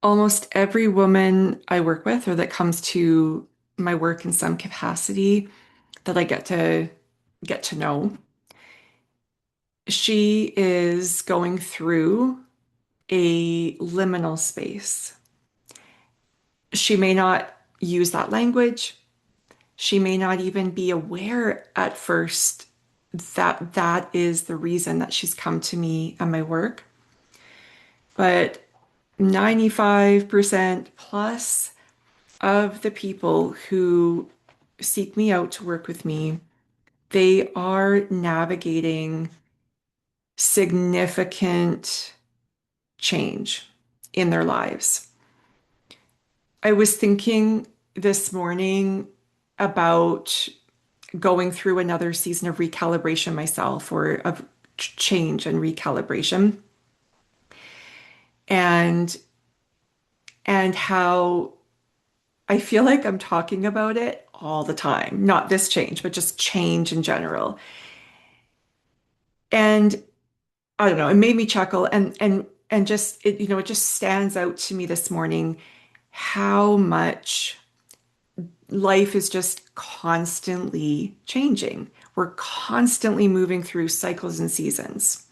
Almost every woman I work with or that comes to my work in some capacity that I get to know, she is going through a liminal space. She may not use that language. She may not even be aware at first that that is the reason that she's come to me and my work. But 95% plus of the people who seek me out to work with me, they are navigating significant change in their lives. I was thinking this morning about going through another season of recalibration myself or of change and recalibration and how I feel like I'm talking about it all the time. Not this change, but just change in general. And I don't know, it made me chuckle and just it just stands out to me this morning how much life is just constantly changing. We're constantly moving through cycles and seasons.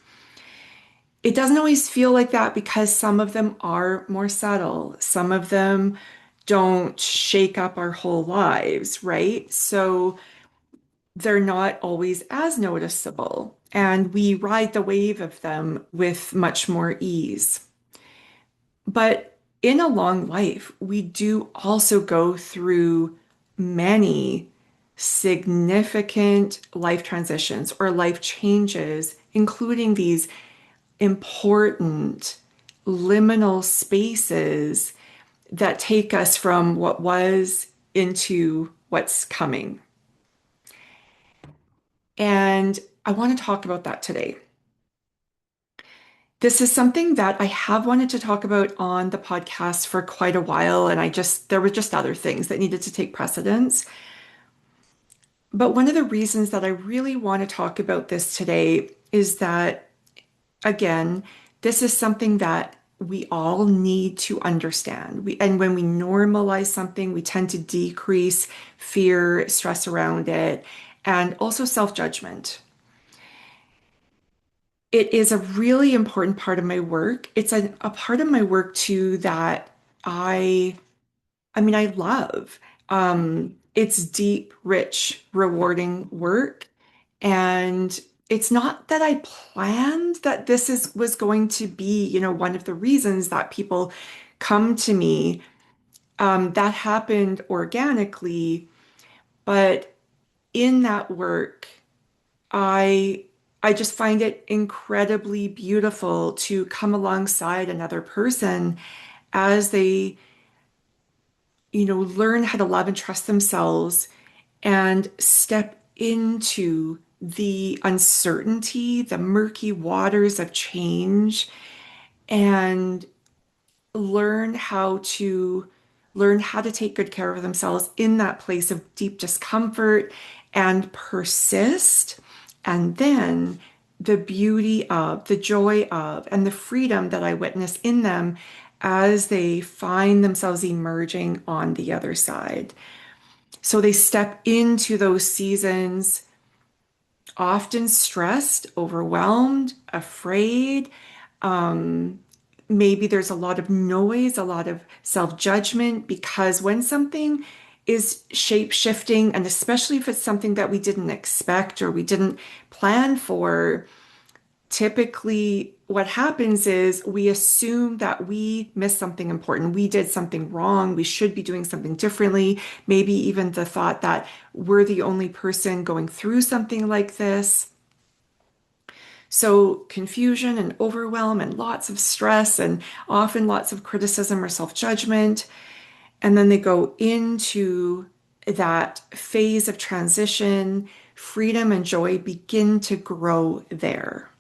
It doesn't always feel like that because some of them are more subtle. Some of them don't shake up our whole lives, right? So they're not always as noticeable, and we ride the wave of them with much more ease. But in a long life, we do also go through many significant life transitions or life changes, including these important liminal spaces that take us from what was into what's coming. And I want to talk about that today. This is something that I have wanted to talk about on the podcast for quite a while, and there were just other things that needed to take precedence. But one of the reasons that I really want to talk about this today is that, again, this is something that we all need to understand. And when we normalize something, we tend to decrease fear, stress around it, and also self-judgment. It is a really important part of my work. It's a part of my work too that I, I mean, I love. It's deep, rich, rewarding work. And it's not that I planned that was going to be, one of the reasons that people come to me. That happened organically, but in that work, I I just find it incredibly beautiful to come alongside another person as they, learn how to love and trust themselves and step into the uncertainty, the murky waters of change, and learn how to learn how to take good care of themselves in that place of deep discomfort and persist. And then the beauty of, the joy of, and the freedom that I witness in them as they find themselves emerging on the other side. So they step into those seasons often stressed, overwhelmed, afraid. Um, Maybe there's a lot of noise, a lot of self-judgment, because when something is shape shifting, and especially if it's something that we didn't expect or we didn't plan for, typically what happens is we assume that we missed something important. We did something wrong. We should be doing something differently. Maybe even the thought that we're the only person going through something like this. So confusion and overwhelm and lots of stress and often lots of criticism or self-judgment. And then they go into that phase of transition. Freedom and joy begin to grow there.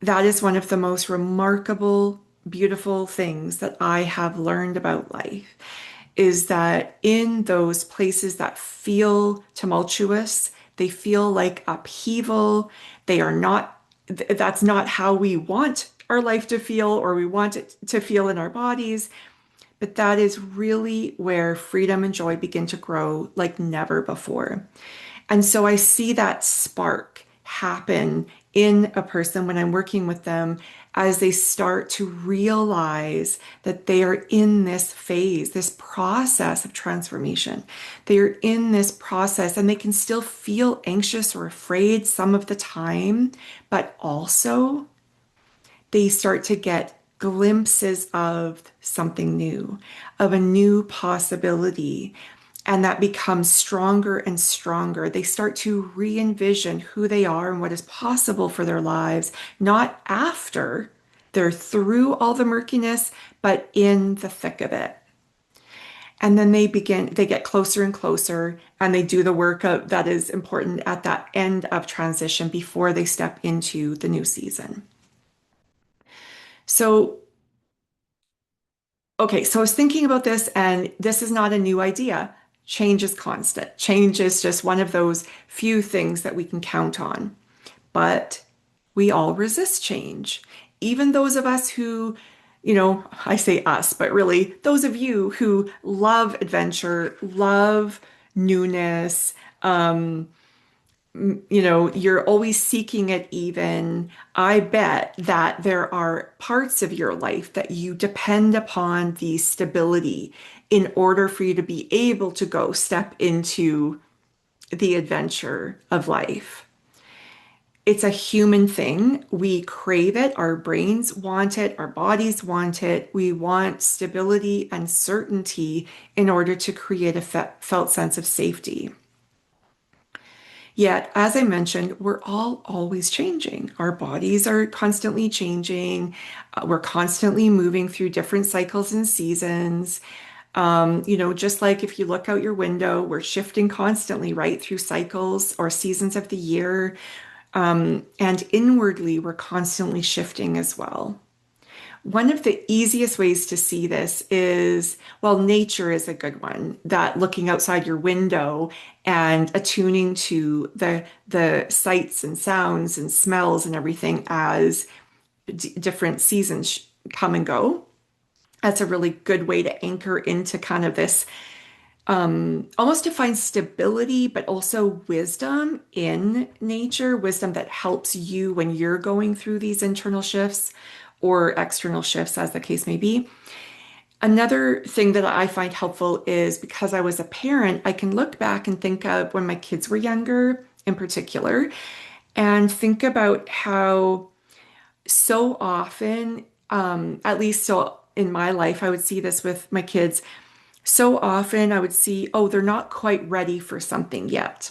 That is one of the most remarkable, beautiful things that I have learned about life is that in those places that feel tumultuous, they feel like upheaval, they are not, that's not how we want our life to feel or we want it to feel in our bodies. But that is really where freedom and joy begin to grow like never before. And so I see that spark happen in a person when I'm working with them as they start to realize that they are in this phase, this process of transformation. They are in this process and they can still feel anxious or afraid some of the time, but also they start to get glimpses of something new, of a new possibility. And that becomes stronger and stronger. They start to re envision who they are and what is possible for their lives, not after they're through all the murkiness, but in the thick of it. And then they get closer and closer, and they do the work that is important at that end of transition before they step into the new season. So okay, so I was thinking about this, and this is not a new idea. Change is constant. Change is just one of those few things that we can count on. But we all resist change. Even those of us who, I say us, but really those of you who love adventure, love newness, you're always seeking it even. I bet that there are parts of your life that you depend upon the stability in order for you to be able to go step into the adventure of life. It's a human thing. We crave it. Our brains want it. Our bodies want it. We want stability and certainty in order to create a felt sense of safety. Yet, as I mentioned, we're all always changing. Our bodies are constantly changing. We're constantly moving through different cycles and seasons. Just like if you look out your window, we're shifting constantly, right, through cycles or seasons of the year. And inwardly, we're constantly shifting as well. One of the easiest ways to see this is, well, nature is a good one, that looking outside your window and attuning to the sights and sounds and smells and everything as different seasons come and go. That's a really good way to anchor into kind of this almost to find stability, but also wisdom in nature, wisdom that helps you when you're going through these internal shifts or external shifts, as the case may be. Another thing that I find helpful is because I was a parent, I can look back and think of when my kids were younger in particular, and think about how so often, at least so in my life, I would see this with my kids. So often I would see, oh, they're not quite ready for something yet.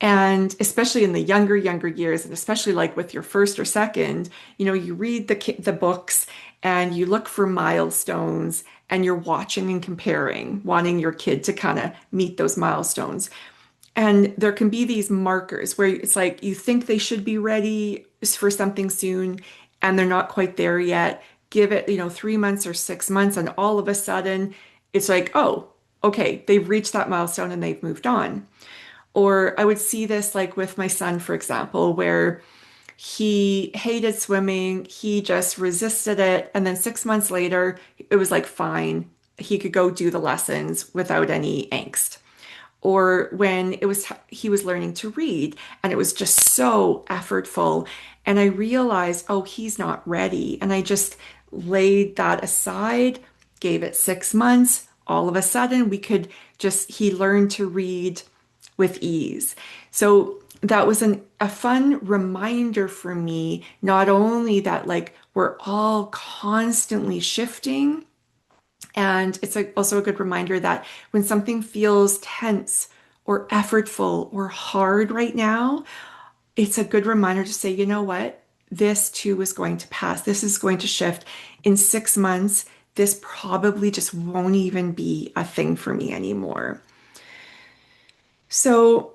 And especially in the younger years, and especially like with your first or second, you read the books and you look for milestones and you're watching and comparing, wanting your kid to kind of meet those milestones. And there can be these markers where it's like you think they should be ready for something soon and they're not quite there yet. Give it, 3 months or 6 months, and all of a sudden it's like, oh, okay, they've reached that milestone and they've moved on. Or I would see this like with my son, for example, where he hated swimming, he just resisted it. And then 6 months later, it was like fine. He could go do the lessons without any angst. Or when he was learning to read and it was just so effortful. And I realized, oh, he's not ready. And I just laid that aside, gave it 6 months. All of a sudden, he learned to read with ease. So that was a fun reminder for me, not only that like we're all constantly shifting, and it's also a good reminder that when something feels tense or effortful or hard right now, it's a good reminder to say, you know what? This too is going to pass. This is going to shift. In 6 months, this probably just won't even be a thing for me anymore. So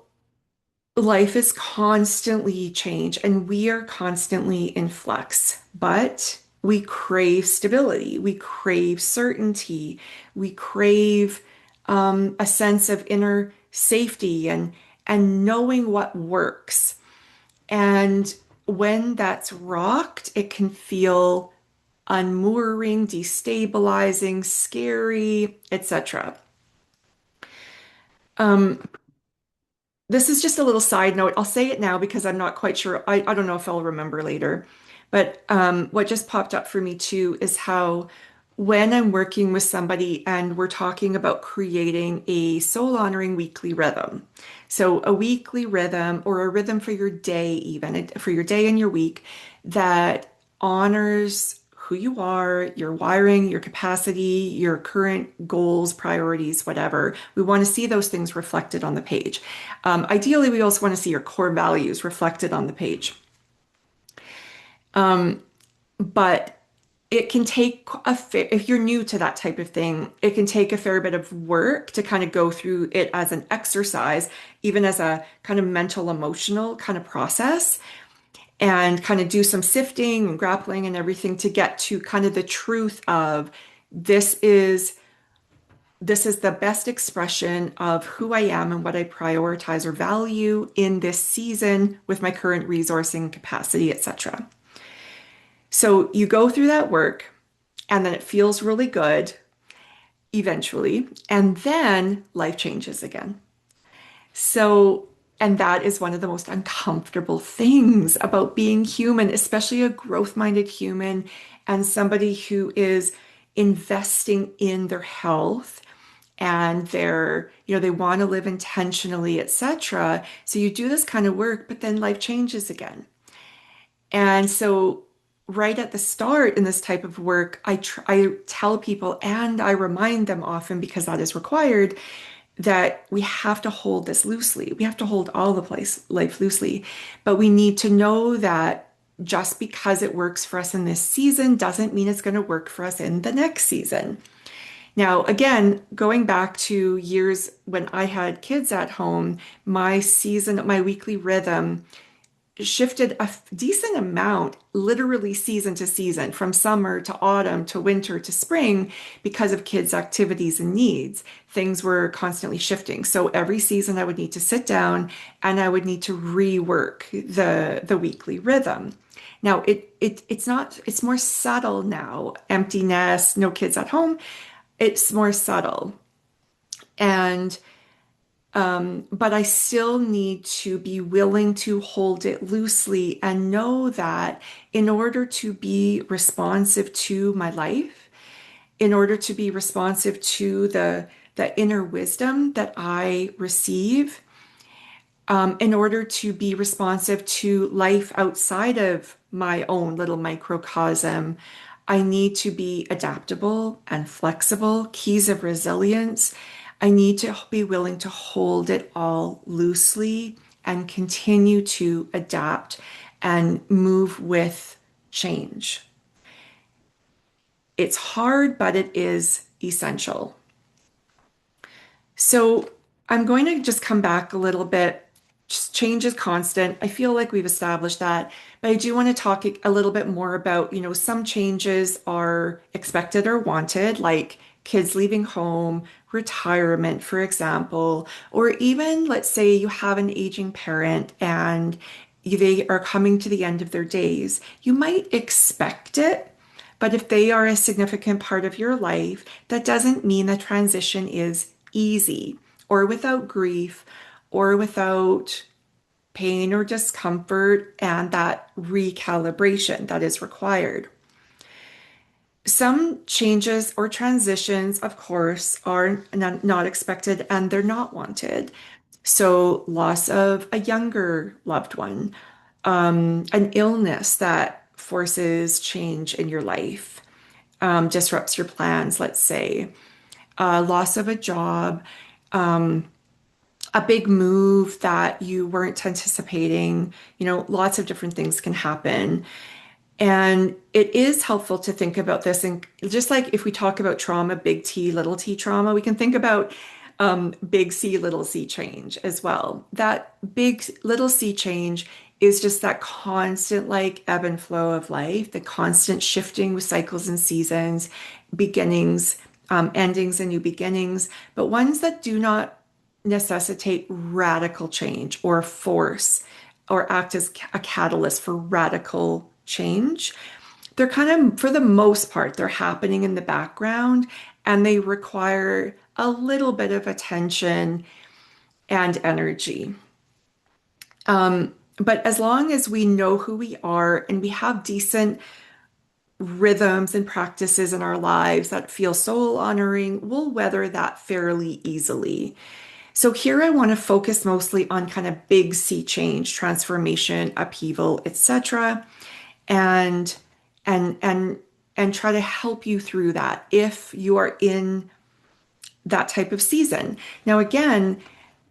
life is constantly change and we are constantly in flux, but we crave stability, we crave certainty, we crave a sense of inner safety and knowing what works. And when that's rocked, it can feel unmooring, destabilizing, scary, etc. Um, this is just a little side note. I'll say it now because I'm not quite sure. I don't know if I'll remember later. But what just popped up for me too is how when I'm working with somebody and we're talking about creating a soul honoring weekly rhythm. So a weekly rhythm or a rhythm for your day, even for your day and your week that honors who you are, your wiring, your capacity, your current goals, priorities, whatever. We want to see those things reflected on the page. Ideally, we also want to see your core values reflected on the page. But it can take if you're new to that type of thing, it can take a fair bit of work to kind of go through it as an exercise, even as a kind of mental, emotional kind of process, and kind of do some sifting and grappling and everything to get to kind of the truth of this is this is the best expression of who I am and what I prioritize or value in this season with my current resourcing capacity, etc. So you go through that work and then it feels really good eventually, and then life changes again. So, and that is one of the most uncomfortable things about being human, especially a growth-minded human and somebody who is investing in their health and they want to live intentionally, etc. So you do this kind of work, but then life changes again. And so right at the start in this type of work, I tell people and I remind them often because that is required that we have to hold this loosely. We have to hold all the life loosely, but we need to know that just because it works for us in this season doesn't mean it's going to work for us in the next season. Now, again, going back to years when I had kids at home, my weekly rhythm shifted a decent amount, literally season to season, from summer to autumn to winter to spring, because of kids' activities and needs. Things were constantly shifting. So every season I would need to sit down and I would need to rework the weekly rhythm. Now it's more subtle now. Empty nest, no kids at home. It's more subtle. And but I still need to be willing to hold it loosely and know that in order to be responsive to my life, in order to be responsive to the inner wisdom that I receive, in order to be responsive to life outside of my own little microcosm, I need to be adaptable and flexible, keys of resilience. I need to be willing to hold it all loosely and continue to adapt and move with change. It's hard, but it is essential. So I'm going to just come back a little bit. Just change is constant. I feel like we've established that, but I do want to talk a little bit more about, some changes are expected or wanted, like kids leaving home, retirement, for example, or even let's say you have an aging parent and they are coming to the end of their days. You might expect it, but if they are a significant part of your life, that doesn't mean the transition is easy or without grief or without pain or discomfort and that recalibration that is required. Some changes or transitions, of course, are not expected and they're not wanted. So, loss of a younger loved one, an illness that forces change in your life, disrupts your plans, let's say, loss of a job, a big move that you weren't anticipating. Lots of different things can happen. And it is helpful to think about this. And just like if we talk about trauma, big T, little t trauma, we can think about big C, little c change as well. That big little c change is just that constant like ebb and flow of life, the constant shifting with cycles and seasons, beginnings, endings and new beginnings, but ones that do not necessitate radical change or force or act as a catalyst for radical change, they're kind of, for the most part, they're happening in the background and they require a little bit of attention and energy. But as long as we know who we are and we have decent rhythms and practices in our lives that feel soul honoring, we'll weather that fairly easily. So here I want to focus mostly on kind of big sea change, transformation, upheaval, etc. and and and and try to help you through that if you are in that type of season. Now again,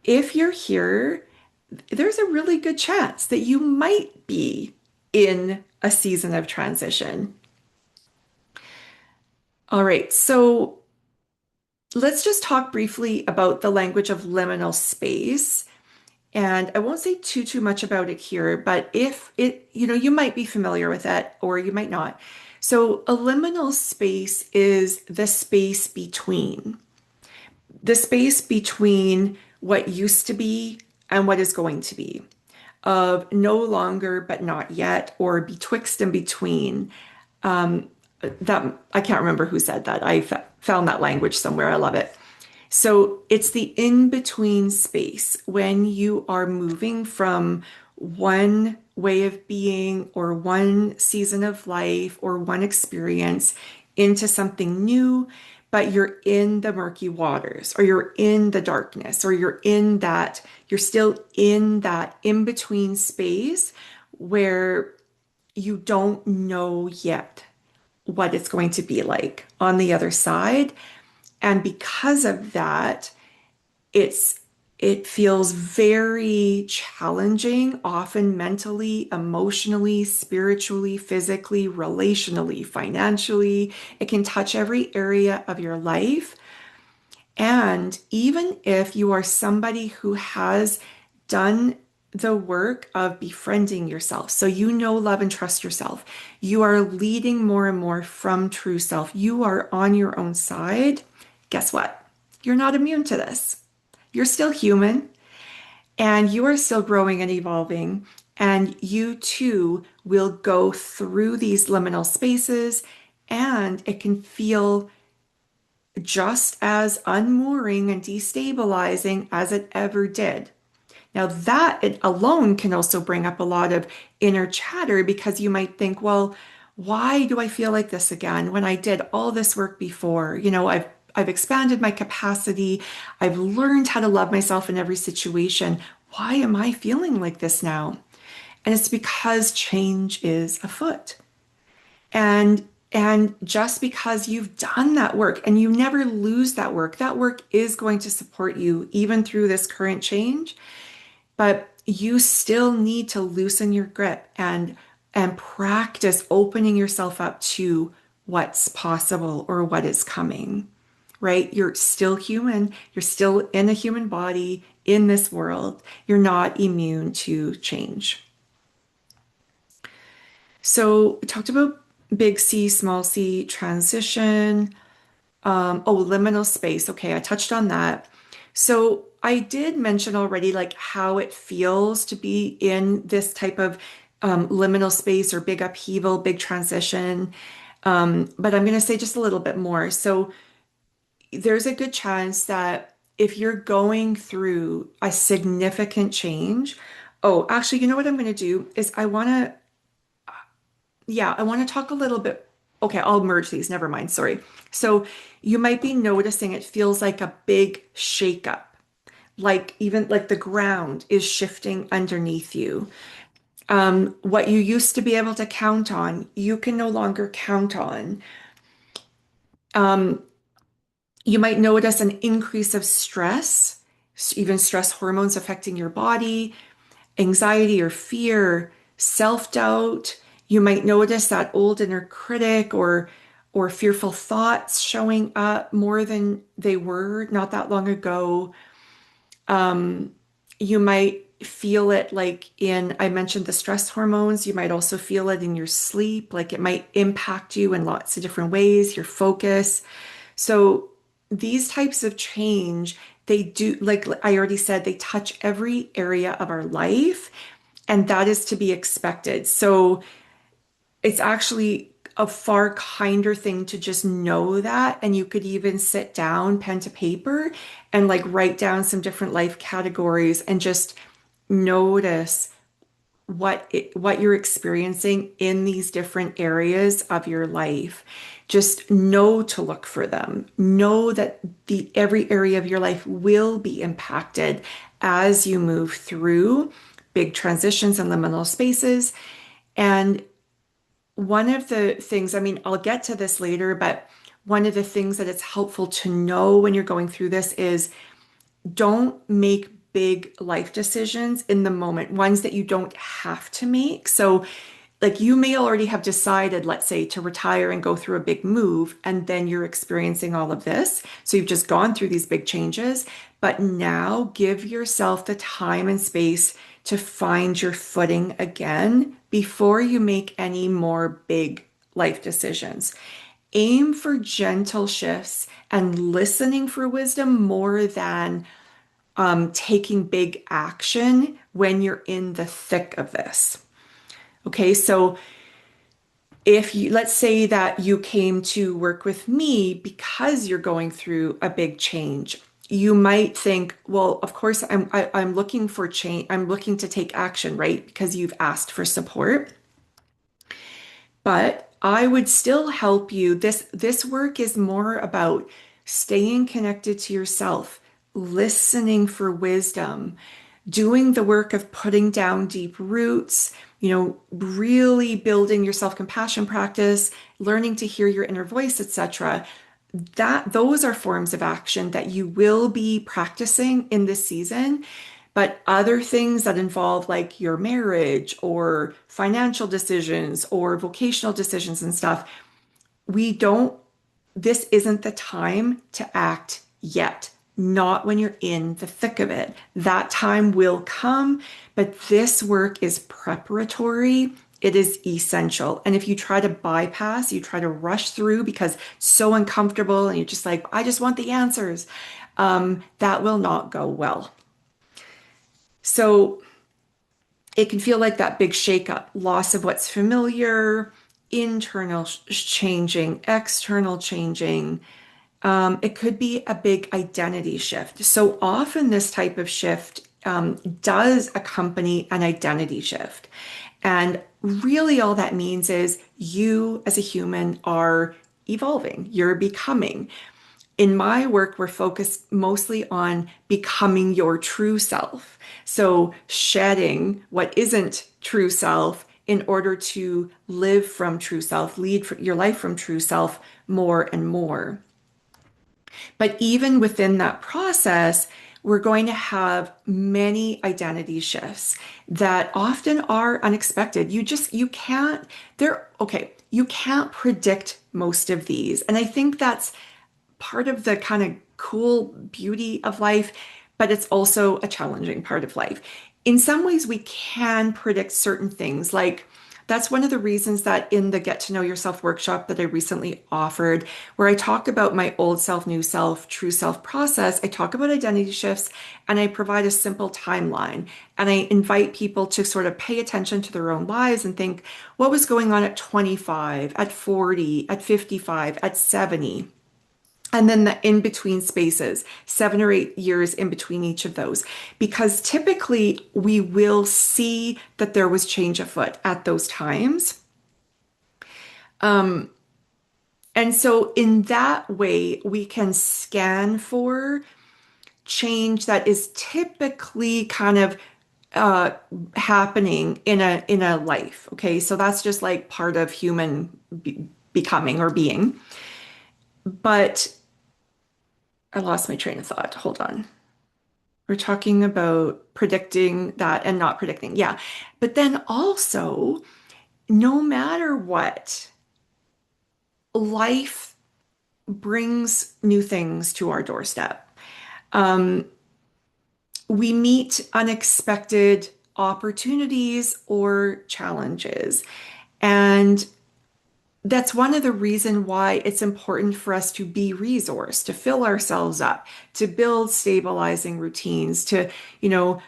if you're here, there's a really good chance that you might be in a season of transition. All right, so let's just talk briefly about the language of liminal space. And I won't say too much about it here, but if it, you might be familiar with it or you might not. So a liminal space is the space between what used to be and what is going to be, of no longer but not yet, or betwixt and between. That I can't remember who said that. Found that language somewhere. I love it. So it's the in-between space when you are moving from one way of being or one season of life or one experience into something new, but you're in the murky waters or you're in the darkness or you're still in that in-between space where you don't know yet what it's going to be like on the other side. And because of that, it's it feels very challenging, often mentally, emotionally, spiritually, physically, relationally, financially. It can touch every area of your life. And even if you are somebody who has done the work of befriending yourself, so you know, love, and trust yourself, you are leading more and more from true self, you are on your own side, guess what? You're not immune to this. You're still human and you are still growing and evolving. And you too will go through these liminal spaces, and it can feel just as unmooring and destabilizing as it ever did. Now, that it alone can also bring up a lot of inner chatter because you might think, well, why do I feel like this again when I did all this work before? I've expanded my capacity. I've learned how to love myself in every situation. Why am I feeling like this now? And it's because change is afoot. And just because you've done that work and you never lose that work is going to support you even through this current change, but you still need to loosen your grip and practice opening yourself up to what's possible or what is coming, right? You're still human. You're still in a human body in this world. You're not immune to change. So we talked about big C, small c, transition. Liminal space. Okay, I touched on that. So I did mention already like how it feels to be in this type of liminal space or big upheaval, big transition. But I'm going to say just a little bit more. So there's a good chance that if you're going through a significant change, oh, actually, you know what I'm going to do is I want to talk a little bit. Okay, I'll merge these. Never mind. Sorry. So you might be noticing it feels like a big shakeup, like even like the ground is shifting underneath you. What you used to be able to count on, you can no longer count on. Um, you might notice an increase of stress, even stress hormones affecting your body, anxiety or fear, self-doubt. You might notice that old inner critic or fearful thoughts showing up more than they were not that long ago. You might feel it like I mentioned the stress hormones. You might also feel it in your sleep, like it might impact you in lots of different ways, your focus. So these types of change, they do, like I already said, they touch every area of our life, and that is to be expected. So it's actually a far kinder thing to just know that. And you could even sit down, pen to paper, and like write down some different life categories and just notice what you're experiencing in these different areas of your life. Just know to look for them. Know that the every area of your life will be impacted as you move through big transitions and liminal spaces. And one of the things, I mean, I'll get to this later, but one of the things that it's helpful to know when you're going through this is don't make big life decisions in the moment, ones that you don't have to make. So, like, you may already have decided, let's say, to retire and go through a big move, and then you're experiencing all of this. So, you've just gone through these big changes, but now give yourself the time and space to find your footing again before you make any more big life decisions. Aim for gentle shifts and listening for wisdom more than taking big action when you're in the thick of this. Okay, so if you, let's say that you came to work with me because you're going through a big change, you might think, well, of course, I'm looking for change. I'm looking to take action, right? Because you've asked for support. But I would still help you. This work is more about staying connected to yourself, listening for wisdom, doing the work of putting down deep roots, really building your self-compassion practice, learning to hear your inner voice, etc. That those are forms of action that you will be practicing in this season. But other things that involve like your marriage or financial decisions or vocational decisions and stuff, we don't, this isn't the time to act yet. Not when you're in the thick of it. That time will come, but this work is preparatory. It is essential. And if you try to bypass, you try to rush through because it's so uncomfortable and you're just like, I just want the answers, that will not go well. So it can feel like that big shakeup, loss of what's familiar, internal changing, external changing. It could be a big identity shift. So often this type of shift does accompany an identity shift. And really all that means is you as a human are evolving, you're becoming. In my work, we're focused mostly on becoming your true self. So shedding what isn't true self in order to live from true self, lead your life from true self more and more. But even within that process, we're going to have many identity shifts that often are unexpected. You can't, you can't predict most of these. And I think that's part of the kind of cool beauty of life, but it's also a challenging part of life. In some ways, we can predict certain things. Like that's one of the reasons that in the Get to Know Yourself workshop that I recently offered, where I talk about my old self, new self, true self process, I talk about identity shifts and I provide a simple timeline. And I invite people to sort of pay attention to their own lives and think, what was going on at 25, at 40, at 55, at 70? And then the in between spaces, 7 or 8 years in between each of those, because typically we will see that there was change afoot at those times. And so in that way, we can scan for change that is typically kind of happening in a life. Okay, so that's just like part of human becoming or being. But I lost my train of thought. Hold on. We're talking about predicting that and not predicting. Yeah. But then also, no matter what, life brings new things to our doorstep. We meet unexpected opportunities or challenges. And that's one of the reasons why it's important for us to be resourced, to fill ourselves up, to build stabilizing routines, to, build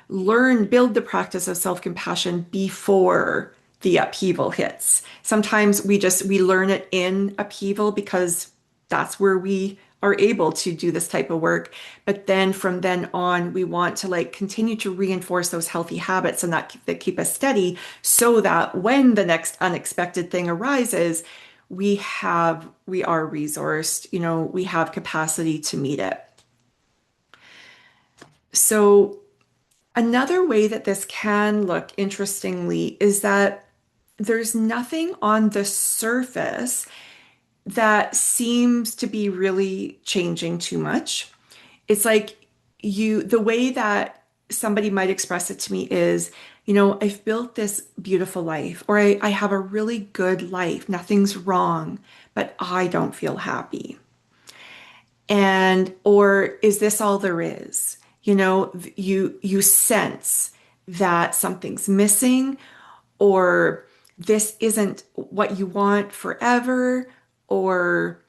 the practice of self-compassion before the upheaval hits. Sometimes we learn it in upheaval because that's where we are able to do this type of work. But then from then on, we want to like continue to reinforce those healthy habits and that keep us steady so that when the next unexpected thing arises, we are resourced, we have capacity to meet it. So another way that this can look interestingly is that there's nothing on the surface that seems to be really changing too much. It's like the way that somebody might express it to me is, I've built this beautiful life, or I have a really good life, nothing's wrong, but I don't feel happy. Or is this all there is? You sense that something's missing, or this isn't what you want forever, or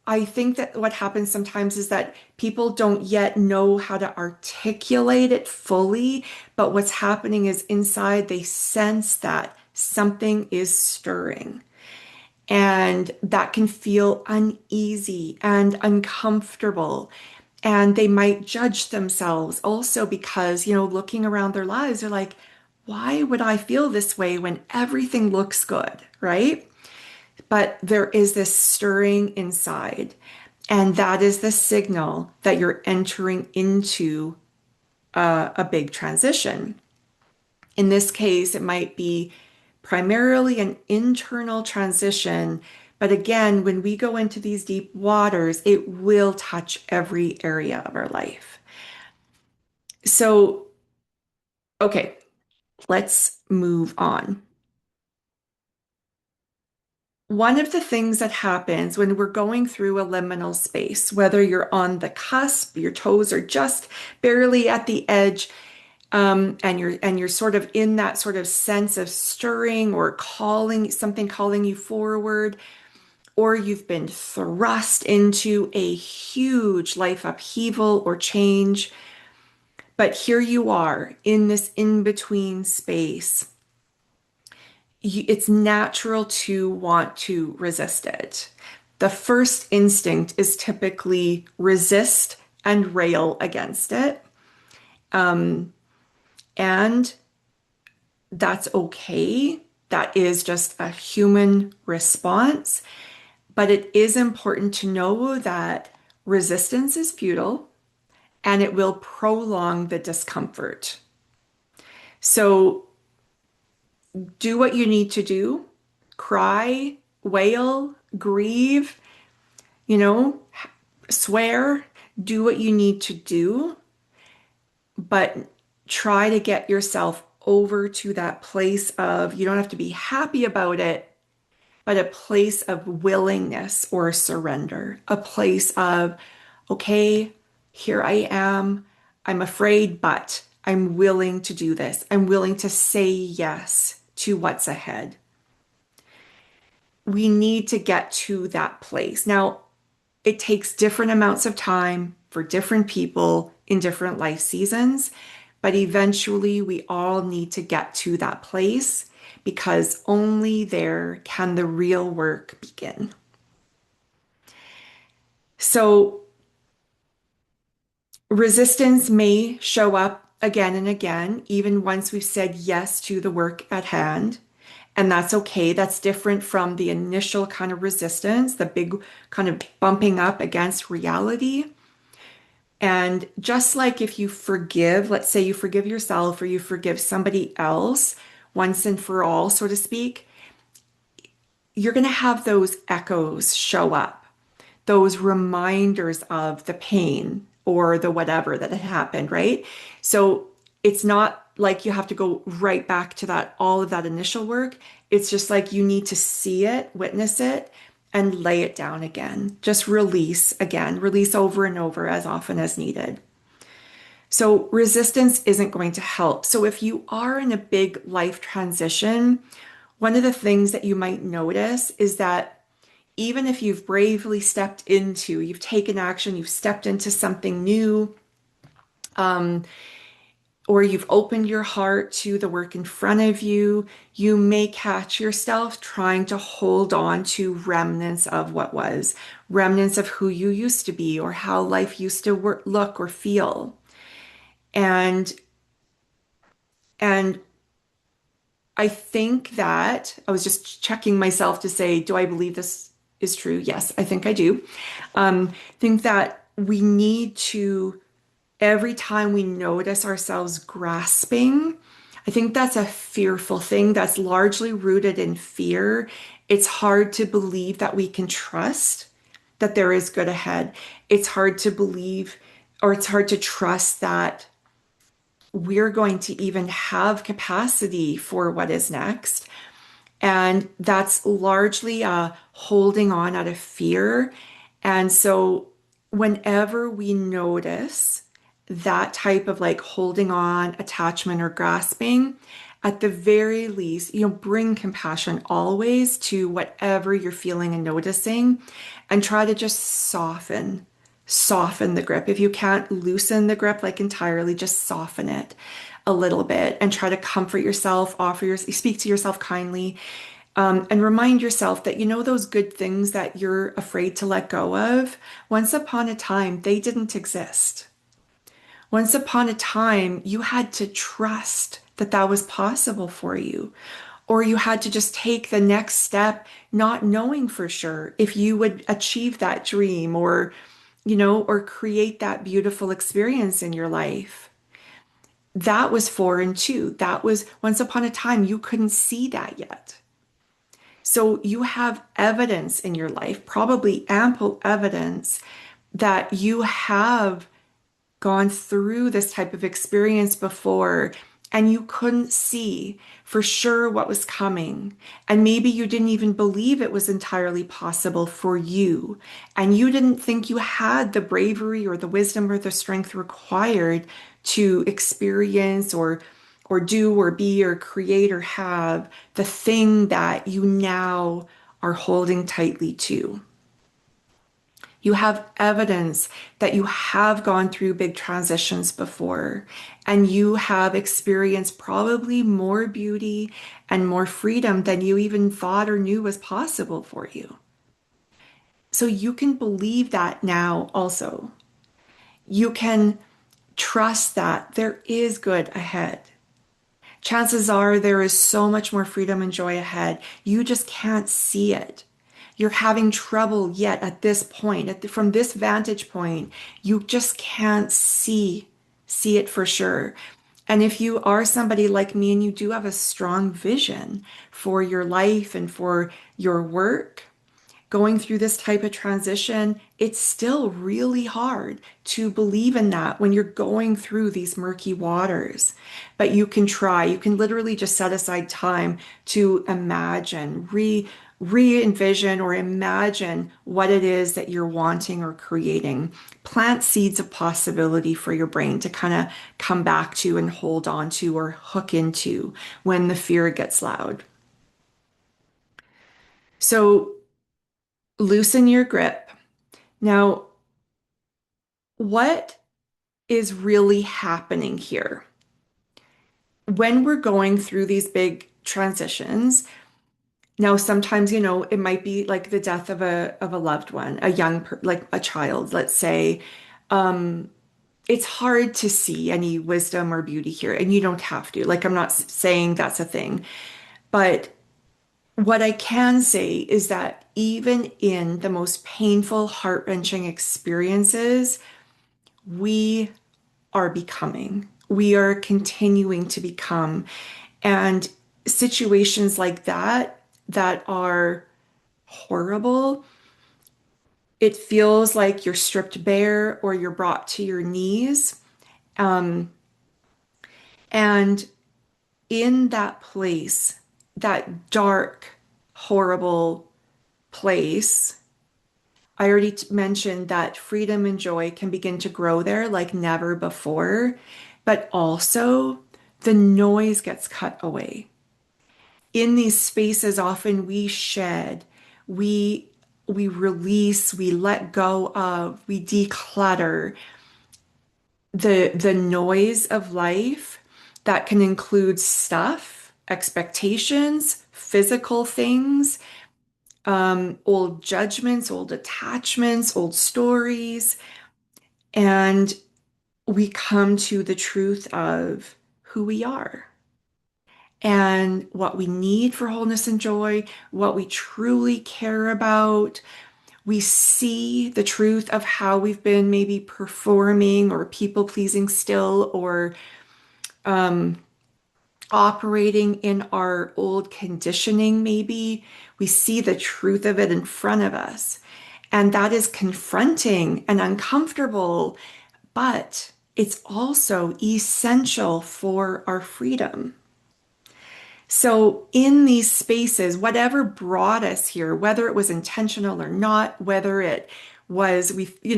I think that what happens sometimes is that people don't yet know how to articulate it fully, but what's happening is inside they sense that something is stirring. And that can feel uneasy and uncomfortable. And they might judge themselves also because, looking around their lives, they're like, why would I feel this way when everything looks good, right? But there is this stirring inside. And that is the signal that you're entering into a big transition. In this case, it might be primarily an internal transition. But again, when we go into these deep waters, it will touch every area of our life. So, okay, let's move on. One of the things that happens when we're going through a liminal space, whether you're on the cusp, your toes are just barely at the edge, and you're sort of in that sort of sense of stirring or calling you forward, or you've been thrust into a huge life upheaval or change, but here you are in this in-between space. It's natural to want to resist it. The first instinct is typically resist and rail against it. And that's okay. That is just a human response. But it is important to know that resistance is futile and it will prolong the discomfort. So do what you need to do, cry, wail, grieve, you know, swear, do what you need to do, but try to get yourself over to that place of you don't have to be happy about it, but a place of willingness or surrender, a place of, okay, here I am. I'm afraid, but I'm willing to do this. I'm willing to say yes to what's ahead. We need to get to that place. Now, it takes different amounts of time for different people in different life seasons, but eventually we all need to get to that place because only there can the real work begin. So, resistance may show up again and again, even once we've said yes to the work at hand. And that's okay. That's different from the initial kind of resistance, the big kind of bumping up against reality. And just like if you forgive, let's say you forgive yourself or you forgive somebody else once and for all, so to speak, you're going to have those echoes show up, those reminders of the pain or the whatever that had happened, right? So it's not like you have to go right back to that, all of that initial work. It's just like you need to see it, witness it, and lay it down again. Just release again, release over and over as often as needed. So resistance isn't going to help. So if you are in a big life transition, one of the things that you might notice is that even if you've bravely you've taken action, you've stepped into something new, or you've opened your heart to the work in front of you, you may catch yourself trying to hold on to remnants of what was, remnants of who you used to be or how life used to work, look or feel. And and I think that I was just checking myself to say, do I believe this is true? Yes, I think I do. Think that we need to, every time we notice ourselves grasping, I think that's a fearful thing that's largely rooted in fear. It's hard to believe that we can trust that there is good ahead. It's hard to believe, or it's hard to trust that we're going to even have capacity for what is next. And that's largely holding on out of fear. And so, whenever we notice that type of like holding on, attachment, or grasping, at the very least, bring compassion always to whatever you're feeling and noticing, and try to just soften the grip. If you can't loosen the grip like entirely, just soften it a little bit and try to comfort yourself, speak to yourself kindly, and remind yourself that those good things that you're afraid to let go of, once upon a time, they didn't exist. Once upon a time, you had to trust that that was possible for you, or you had to just take the next step, not knowing for sure if you would achieve that dream or create that beautiful experience in your life. That was foreign too. That was once upon a time, you couldn't see that yet. So you have evidence in your life, probably ample evidence, that you have gone through this type of experience before and you couldn't see for sure what was coming. And maybe you didn't even believe it was entirely possible for you. And you didn't think you had the bravery or the wisdom or the strength required to experience or do or be or create or have the thing that you now are holding tightly to. You have evidence that you have gone through big transitions before, and you have experienced probably more beauty and more freedom than you even thought or knew was possible for you. So you can believe that now also. You can trust that there is good ahead. Chances are there is so much more freedom and joy ahead. You just can't see it. You're having trouble yet at this point, from this vantage point, you just can't see it for sure. And if you are somebody like me and you do have a strong vision for your life and for your work, going through this type of transition, it's still really hard to believe in that when you're going through these murky waters. But you can try. You can literally just set aside time to imagine, re-envision or imagine what it is that you're wanting or creating. Plant seeds of possibility for your brain to kind of come back to and hold on to or hook into when the fear gets loud. So loosen your grip. Now, what is really happening here? When we're going through these big transitions, now sometimes, it might be like the death of a loved one, like a child, let's say. Um, it's hard to see any wisdom or beauty here, and you don't have to. Like, I'm not saying that's a thing, but what I can say is that even in the most painful, heart-wrenching experiences, we are becoming. We are continuing to become. And situations like that are horrible, it feels like you're stripped bare or you're brought to your knees. Um, and in that place, that dark, horrible place, I already mentioned that freedom and joy can begin to grow there like never before, but also the noise gets cut away. In these spaces, often we shed, we we release, we let go of, we declutter. the noise of life that can include stuff, expectations, physical things, old judgments, old attachments, old stories, and we come to the truth of who we are and what we need for wholeness and joy, what we truly care about. We see the truth of how we've been maybe performing or people pleasing still, or operating in our old conditioning, maybe. We see the truth of it in front of us. And that is confronting and uncomfortable, but it's also essential for our freedom. So, in these spaces, whatever brought us here, whether it was intentional or not, whether it was, it's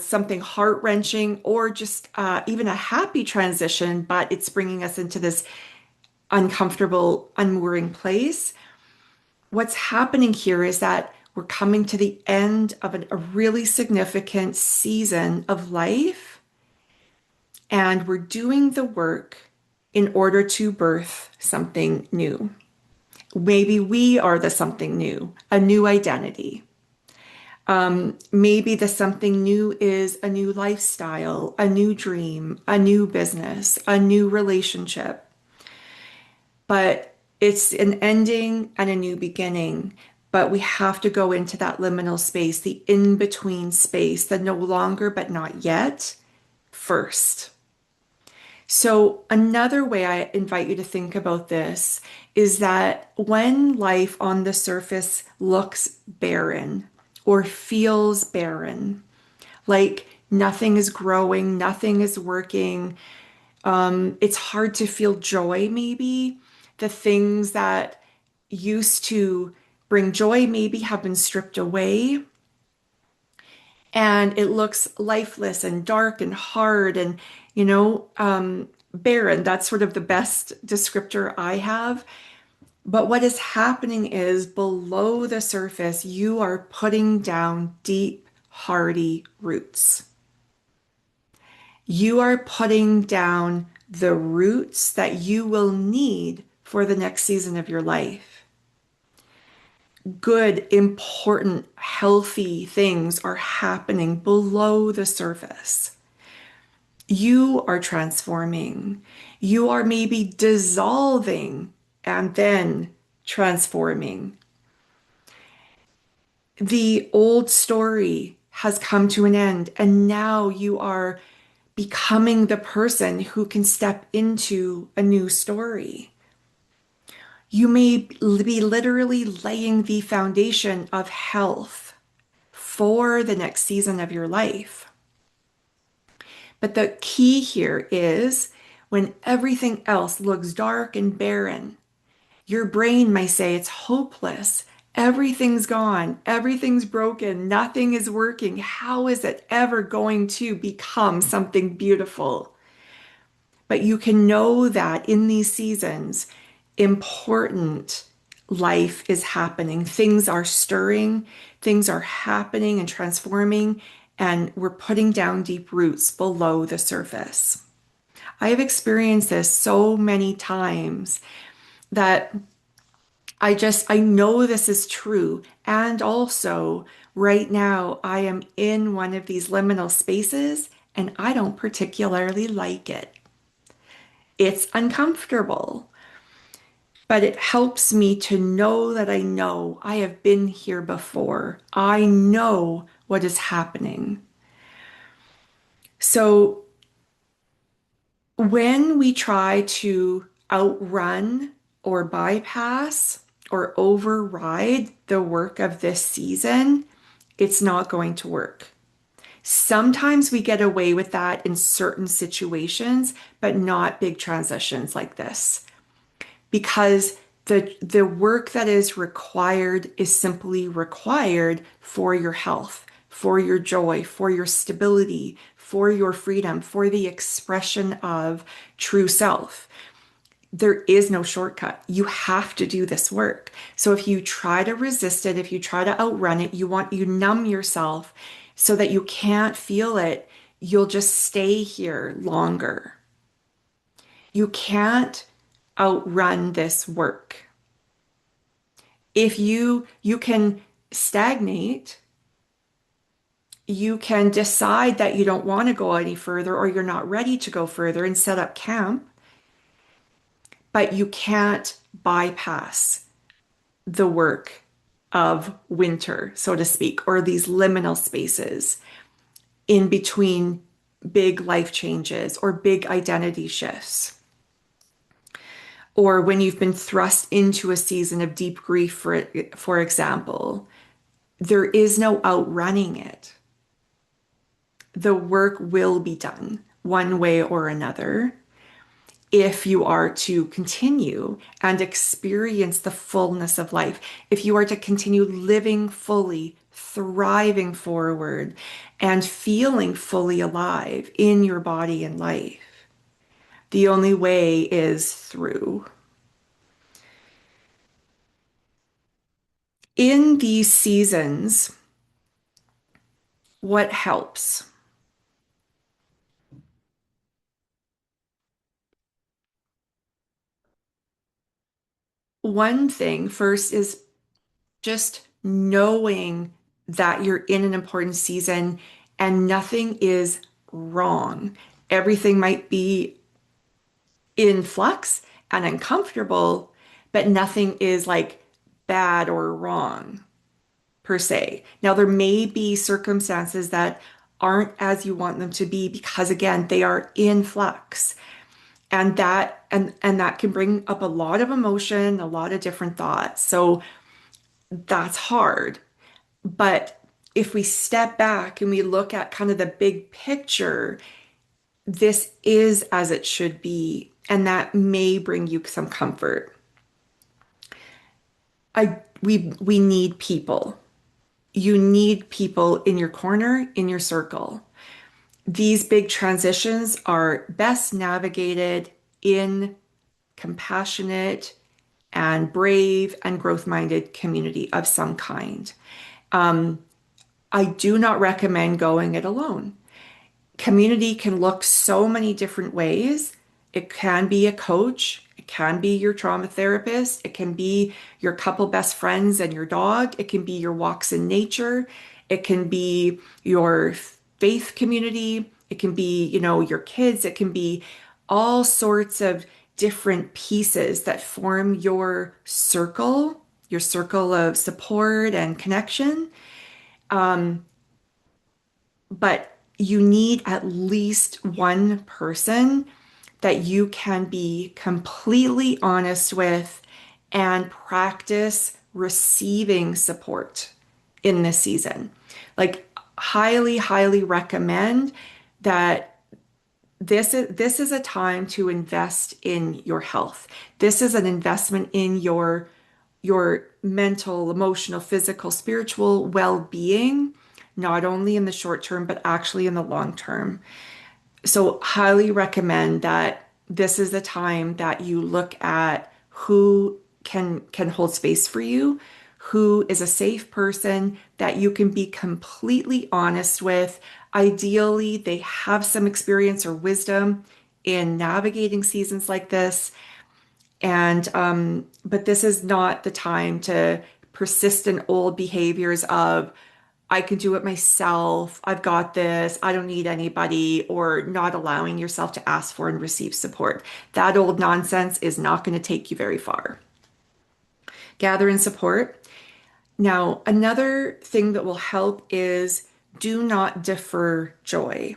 something heart-wrenching or just even a happy transition, but it's bringing us into this uncomfortable, unmooring place. What's happening here is that we're coming to the end of a really significant season of life, and we're doing the work in order to birth something new. Maybe we are the something new, a new identity. Maybe the something new is a new lifestyle, a new dream, a new business, a new relationship. But it's an ending and a new beginning. But we have to go into that liminal space, the in between space, the no longer but not yet first. So, another way I invite you to think about this is that when life on the surface looks barren or feels barren, like nothing is growing, nothing is working, it's hard to feel joy, maybe. The things that used to bring joy maybe have been stripped away. And it looks lifeless and dark and hard and, barren. That's sort of the best descriptor I have. But what is happening is below the surface, you are putting down deep, hardy roots. You are putting down the roots that you will need for the next season of your life. Good, important, healthy things are happening below the surface. You are transforming. You are maybe dissolving and then transforming. The old story has come to an end, and now you are becoming the person who can step into a new story. You may be literally laying the foundation of health for the next season of your life. But the key here is when everything else looks dark and barren, your brain may say it's hopeless. Everything's gone. Everything's broken. Nothing is working. How is it ever going to become something beautiful? But you can know that in these seasons, important life is happening. Things are stirring, things are happening and transforming, and we're putting down deep roots below the surface. I have experienced this so many times that I know this is true. And also, right now, I am in one of these liminal spaces and I don't particularly like it. It's uncomfortable, but it helps me to know I have been here before. I know what is happening. So when we try to outrun or bypass or override the work of this season, it's not going to work. Sometimes we get away with that in certain situations, but not big transitions like this, because the work that is required is simply required for your health, for your joy, for your stability, for your freedom, for the expression of true self. There is no shortcut. You have to do this work. So if you try to resist it, if you try to outrun it, you numb yourself so that you can't feel it. you'll just stay here longer. You can't outrun this work. If you can stagnate, you can decide that you don't want to go any further or you're not ready to go further and set up camp, but you can't bypass the work of winter, so to speak, or these liminal spaces in between big life changes or big identity shifts, or when you've been thrust into a season of deep grief, for example. There is no outrunning it. The work will be done one way or another if you are to continue and experience the fullness of life, if you are to continue living fully, thriving forward, and feeling fully alive in your body and life. The only way is through. In these seasons, what helps? One thing first is just knowing that you're in an important season and nothing is wrong. Everything might be in flux and uncomfortable, but nothing is like bad or wrong per se. Now, there may be circumstances that aren't as you want them to be because again, they are in flux. And that can bring up a lot of emotion, a lot of different thoughts. So that's hard. But if we step back and we look at kind of the big picture, this is as it should be, and that may bring you some comfort. We need people. You need people in your corner, in your circle. These big transitions are best navigated in compassionate and brave and growth-minded community of some kind. I do not recommend going it alone. Community can look so many different ways. It can be a coach, it can be your trauma therapist, it can be your couple best friends and your dog, it can be your walks in nature, it can be your faith community, it can be, your kids, it can be all sorts of different pieces that form your circle of support and connection. But you need at least one person that you can be completely honest with and practice receiving support in this season. Like, highly, highly recommend that this is a time to invest in your health. This is an investment in your mental, emotional, physical, spiritual well-being, not only in the short term, but actually in the long term. So highly recommend that this is the time that you look at who can hold space for you, who is a safe person that you can be completely honest with. Ideally, they have some experience or wisdom in navigating seasons like this. And but this is not the time to persist in old behaviors of I can do it myself, I've got this, I don't need anybody, or not allowing yourself to ask for and receive support. That old nonsense is not going to take you very far. Gather in support. Now, another thing that will help is do not defer joy.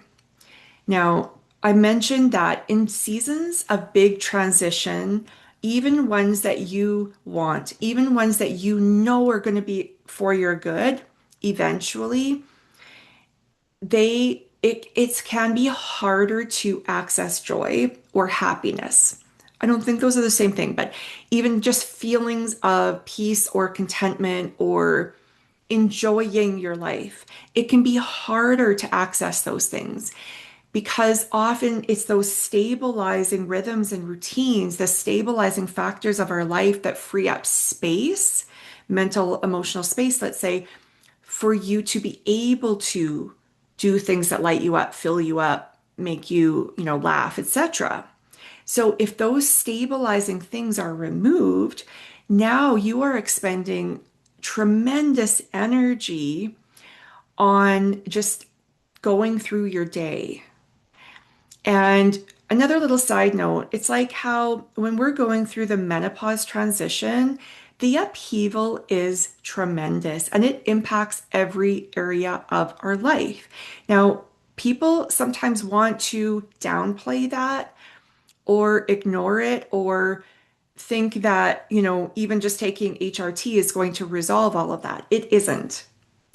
Now, I mentioned that in seasons of big transition, even ones that you want, even ones that you know are going to be for your good, eventually, it can be harder to access joy or happiness. I don't think those are the same thing, but even just feelings of peace or contentment or enjoying your life, it can be harder to access those things because often it's those stabilizing rhythms and routines, the stabilizing factors of our life that free up space, mental, emotional space, let's say, for you to be able to do things that light you up, fill you up, make you, laugh, etc. So if those stabilizing things are removed, now you are expending tremendous energy on just going through your day. And another little side note, it's like how when we're going through the menopause transition, the upheaval is tremendous and it impacts every area of our life. Now, people sometimes want to downplay that or ignore it or think that, even just taking HRT is going to resolve all of that. It isn't.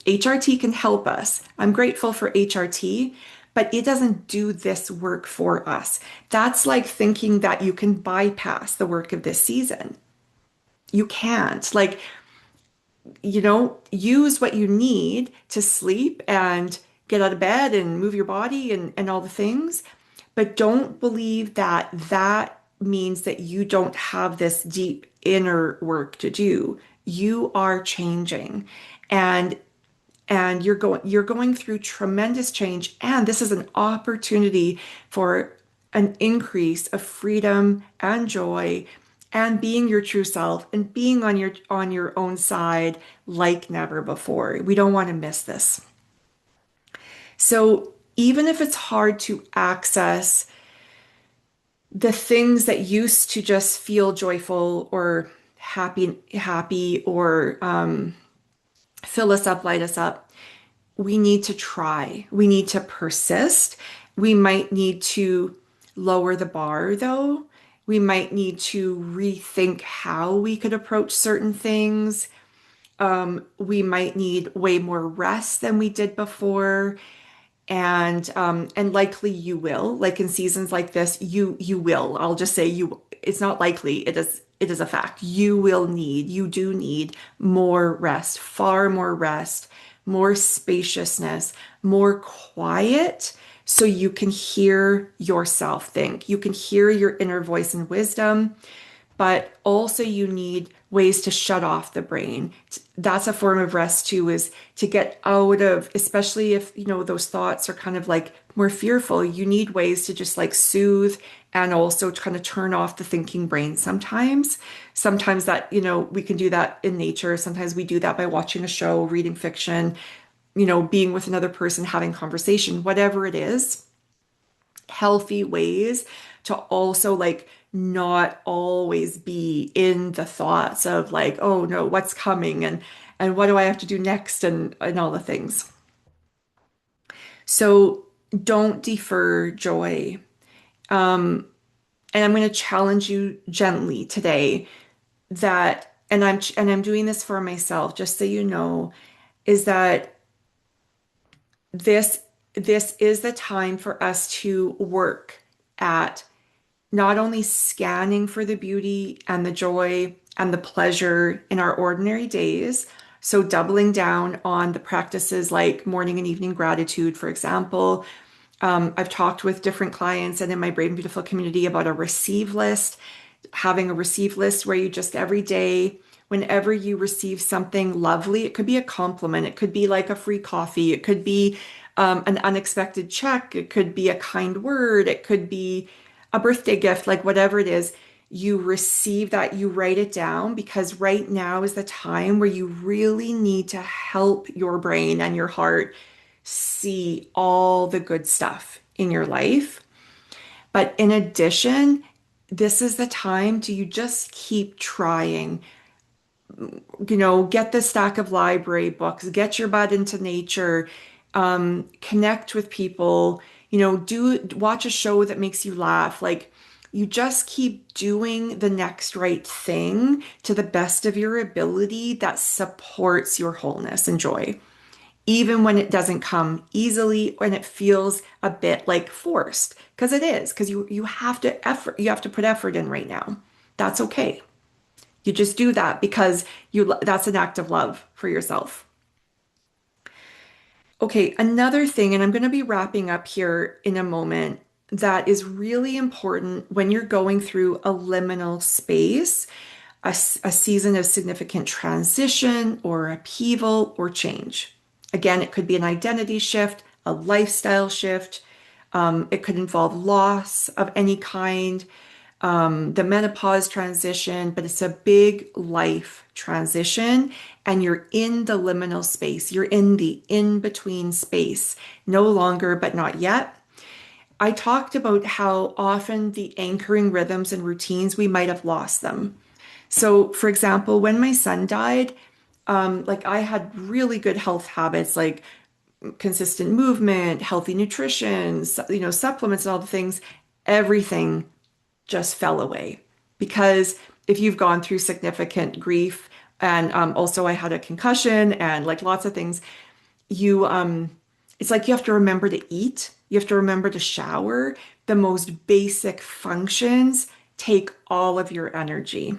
HRT can help us. I'm grateful for HRT, but it doesn't do this work for us. That's like thinking that you can bypass the work of this season. You can't. Like, use what you need to sleep and get out of bed and move your body and all the things. But don't believe that that means that you don't have this deep inner work to do. You are changing. And you're going through tremendous change, and this is an opportunity for an increase of freedom and joy and being your true self and being on your own side like never before. We don't want to miss this. So even if it's hard to access the things that used to just feel joyful or happy or fill us up, light us up, we need to try. We need to persist. We might need to lower the bar, though. We might need to rethink how we could approach certain things. We might need way more rest than we did before. And likely you will, like in seasons like this, you will. I'll just say you, it's not likely, it is a fact. You do need more rest, far more rest, more spaciousness, more quiet, so you can hear yourself think. You can hear your inner voice and wisdom, but also you need ways to shut off the brain. That's a form of rest too, is to get out of, especially if, those thoughts are kind of like more fearful, you need ways to just like soothe and also to kind of turn off the thinking brain sometimes. Sometimes that, we can do that in nature. Sometimes we do that by watching a show, reading fiction, being with another person, having conversation, whatever it is, healthy ways to also like not always be in the thoughts of like, oh no, what's coming and what do I have to do next and all the things. So don't defer joy. And I'm going to challenge you gently today that, and I'm doing this for myself, just so you know, is that this this is the time for us to work at not only scanning for the beauty and the joy and the pleasure in our ordinary days, so doubling down on the practices like morning and evening gratitude, for example. I've talked with different clients and in my Brave and Beautiful community about a receive list, having a receive list where you just every day, whenever you receive something lovely, it could be a compliment, it could be like a free coffee, it could be an unexpected check, it could be a kind word, it could be a birthday gift, like whatever it is, you receive that, you write it down because right now is the time where you really need to help your brain and your heart see all the good stuff in your life. But in addition, this is the time to you just keep trying. Get the stack of library books, get your butt into nature, connect with people, do watch a show that makes you laugh. Like you just keep doing the next right thing to the best of your ability that supports your wholeness and joy, even when it doesn't come easily, when it feels a bit like forced, because it is, because you have to effort, you have to put effort in right now. That's okay. You just do that because that's an act of love for yourself. Okay, another thing, and I'm going to be wrapping up here in a moment, that is really important when you're going through a liminal space, a season of significant transition or upheaval or change. Again, it could be an identity shift, a lifestyle shift. It could involve loss of any kind, the menopause transition, but it's a big life transition. And you're in the liminal space. You're in the in-between space. No longer, but not yet. I talked about how often the anchoring rhythms and routines, we might have lost them. So, for example, when my son died, like I had really good health habits, like consistent movement, healthy nutrition, supplements and all the things. Everything just fell away because if you've gone through significant grief, and also I had a concussion and like lots of things, you it's like you have to remember to eat, you have to remember to shower. The most basic functions take all of your energy.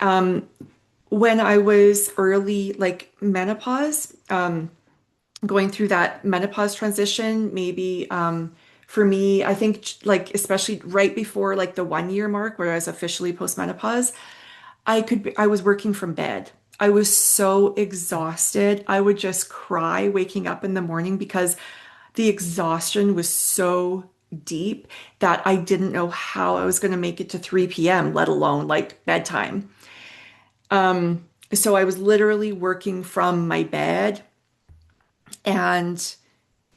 When I was early, like menopause, going through that menopause transition, maybe for me, I think like especially right before like the 1 year mark where I was officially postmenopause, I was working from bed. I was so exhausted. I would just cry waking up in the morning because the exhaustion was so deep that I didn't know how I was going to make it to 3 p.m., let alone like bedtime. So I was literally working from my bed. And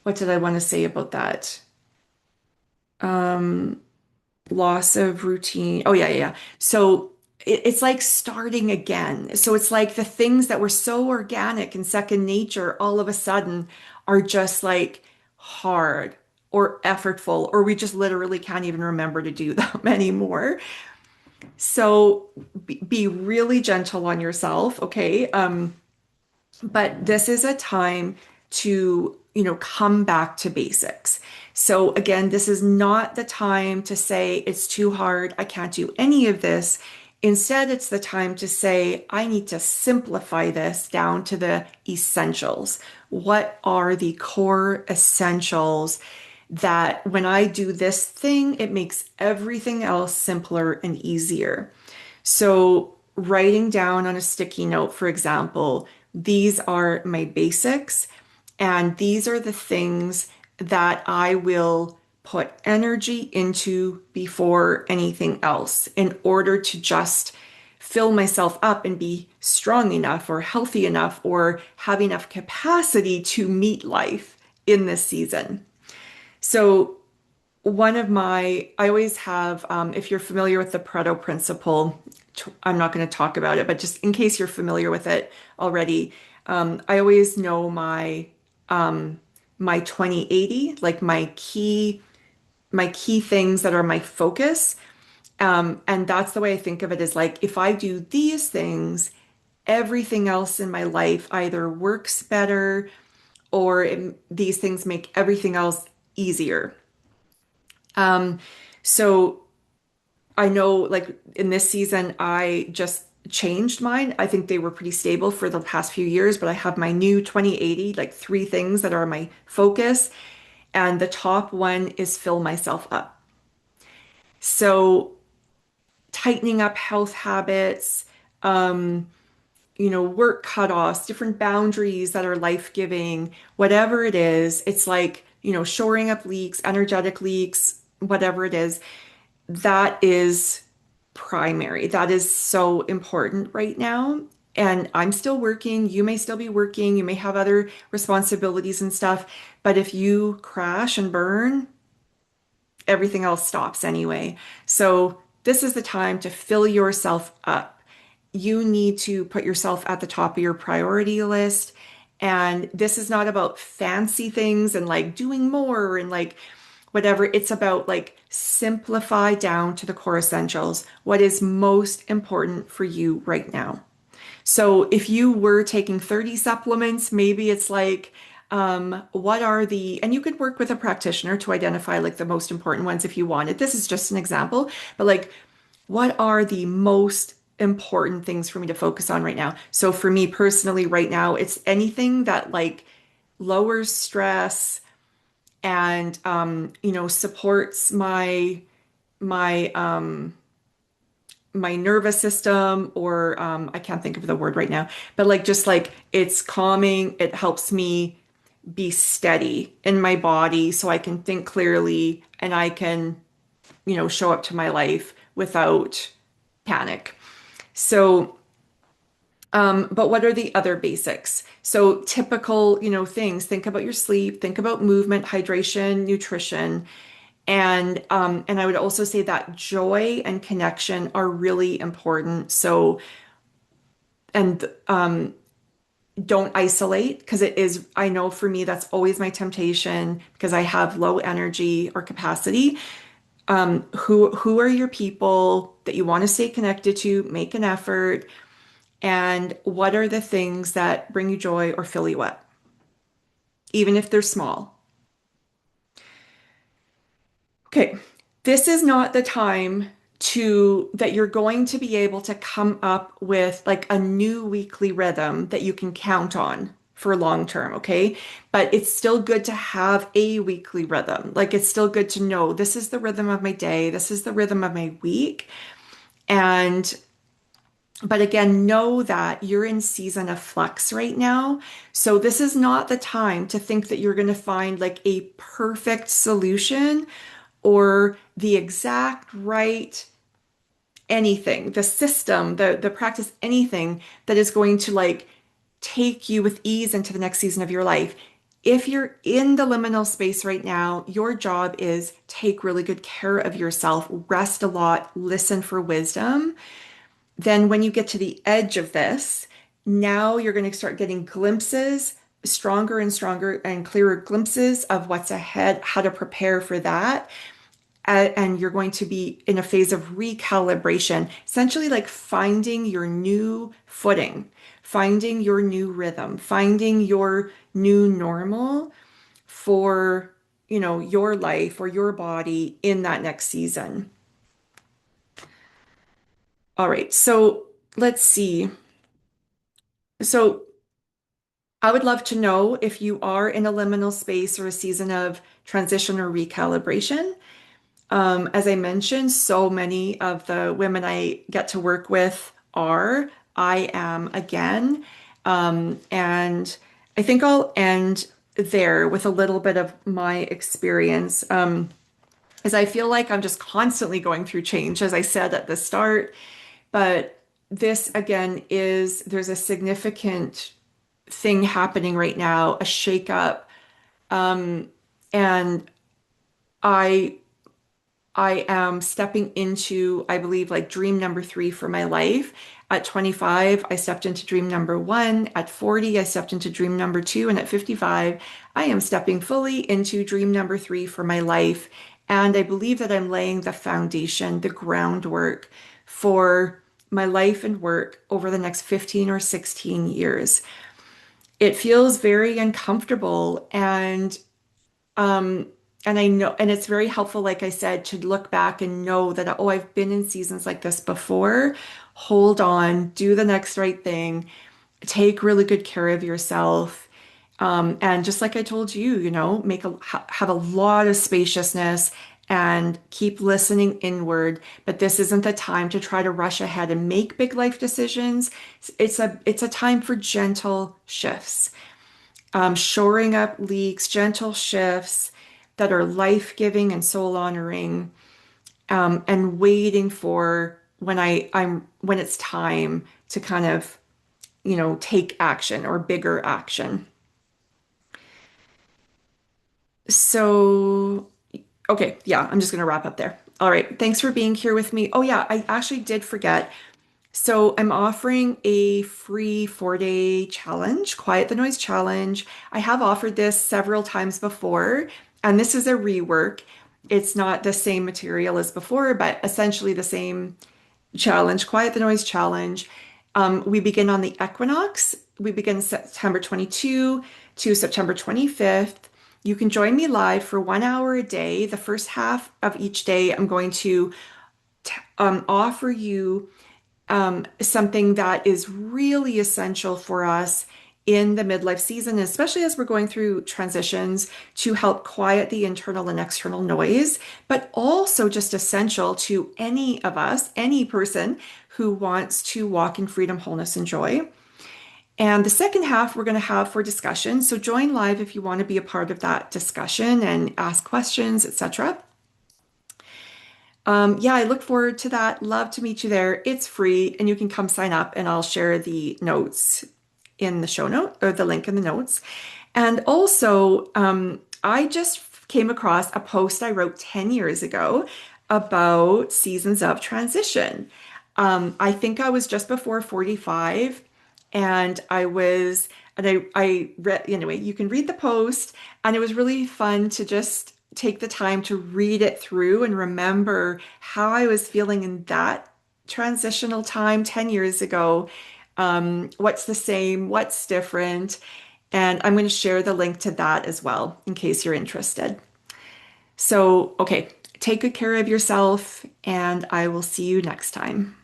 what did I want to say about that? Loss of routine. Oh, yeah, yeah, yeah. So it's like starting again. So it's like the things that were so organic and second nature all of a sudden are just like hard or effortful, or we just literally can't even remember to do them anymore. So be really gentle on yourself, okay? But this is a time to, come back to basics. So again, this is not the time to say it's too hard, I can't do any of this. Instead, it's the time to say, I need to simplify this down to the essentials. What are the core essentials that when I do this thing, it makes everything else simpler and easier? So, writing down on a sticky note, for example, these are my basics, and these are the things that I will put energy into before anything else in order to just fill myself up and be strong enough or healthy enough or have enough capacity to meet life in this season. So, I always have, if you're familiar with the Pareto principle, I'm not going to talk about it, but just in case you're familiar with it already, I always know my 20/80, like my key things that are my focus. And that's the way I think of it is like if I do these things, everything else in my life either works better or these things make everything else easier. So I know like in this season, I just changed mine. I think they were pretty stable for the past few years, but I have my new 20/80, like three things that are my focus. And the top one is fill myself up. So tightening up health habits, work cutoffs, different boundaries that are life-giving, whatever it is, it's like, shoring up leaks, energetic leaks, whatever it is, that is primary. That is so important right now. And I'm still working. You may still be working. You may have other responsibilities and stuff. But if you crash and burn, everything else stops anyway. So this is the time to fill yourself up. You need to put yourself at the top of your priority list. And this is not about fancy things and like doing more and like whatever. It's about like simplify down to the core essentials. What is most important for you right now? So if you were taking 30 supplements, maybe it's like, what are and you could work with a practitioner to identify like the most important ones if you wanted. This is just an example, but like, what are the most important things for me to focus on right now? So for me personally, right now, it's anything that like lowers stress and, supports my my nervous system or I can't think of the word right now, but like just like it's calming, it helps me be steady in my body so I can think clearly and I can, show up to my life without panic. So, but what are the other basics? So typical, things. Think about your sleep, think about movement, hydration, nutrition, and I would also say that joy and connection are really important. So, and don't isolate because it is, I know for me, that's always my temptation because I have low energy or capacity. Who are your people that you want to stay connected to, make an effort, and what are the things that bring you joy or fill you up, even if they're small? Okay, this is not the time that you're going to be able to come up with like a new weekly rhythm that you can count on for long term, okay? But it's still good to have a weekly rhythm. Like it's still good to know this is the rhythm of my day, this is the rhythm of my week. And but again, know that you're in season of flux right now. So this is not the time to think that you're going to find like a perfect solution or the exact right anything, the system, the practice, anything that is going to like take you with ease into the next season of your life. If you're in the liminal space right now, your job is take really good care of yourself, rest a lot, listen for wisdom. Then when you get to the edge of this, now you're going to start getting glimpses, stronger and stronger and clearer glimpses of what's ahead, how to prepare for that. And you're going to be in a phase of recalibration, essentially like finding your new footing, finding your new rhythm, finding your new normal for, your life or your body in that next season. All right, so let's see. So I would love to know if you are in a liminal space or a season of transition or recalibration. As I mentioned, so many of the women I get to work with are. I am again. And I think I'll end there with a little bit of my experience, as I feel like I'm just constantly going through change, as I said at the start. But this again there's a significant thing happening right now, a shakeup. And I I am stepping into, I believe, like dream number three for my life. At 25, I stepped into dream number one. At 40, I stepped into dream number two. And at 55, I am stepping fully into dream number three for my life. And I believe that I'm laying the foundation, the groundwork for my life and work over the next 15 or 16 years. It feels very uncomfortable um, and I know, and it's very helpful, like I said, to look back and know that, oh, I've been in seasons like this before. Hold on, do the next right thing, take really good care of yourself. And just like I told you, have a lot of spaciousness and keep listening inward. But this isn't the time to try to rush ahead and make big life decisions. It's a time for gentle shifts, shoring up leaks, gentle shifts that are life-giving and soul honoring, and waiting for when it's time to kind of, take action or bigger action. So, okay, yeah, I'm just gonna wrap up there. All right, thanks for being here with me. Oh yeah, I actually did forget. So I'm offering a free 4-day challenge, Quiet the Noise Challenge. I have offered this several times before, and this is a rework. It's not the same material as before, but essentially the same challenge, Quiet the Noise Challenge. We begin on the equinox. We begin September 22 to September 25th. You can join me live for 1 hour a day. The first half of each day, I'm going to offer you something that is really essential for us in the midlife season, especially as we're going through transitions to help quiet the internal and external noise, but also just essential to any of us, any person who wants to walk in freedom, wholeness, and joy. And the second half we're going to have for discussion. So join live if you want to be a part of that discussion and ask questions, etc. Yeah, I look forward to that. Love to meet you there. It's free and you can come sign up and I'll share the notes in the show note or the link in the notes. And also, I just came across a post I wrote 10 years ago about seasons of transition. I think I was just before 45 and I read, anyway, you can read the post and it was really fun to just take the time to read it through and remember how I was feeling in that transitional time 10 years ago. What's the same, what's different, and I'm going to share the link to that as well in case you're interested. So, okay, take good care of yourself, and I will see you next time.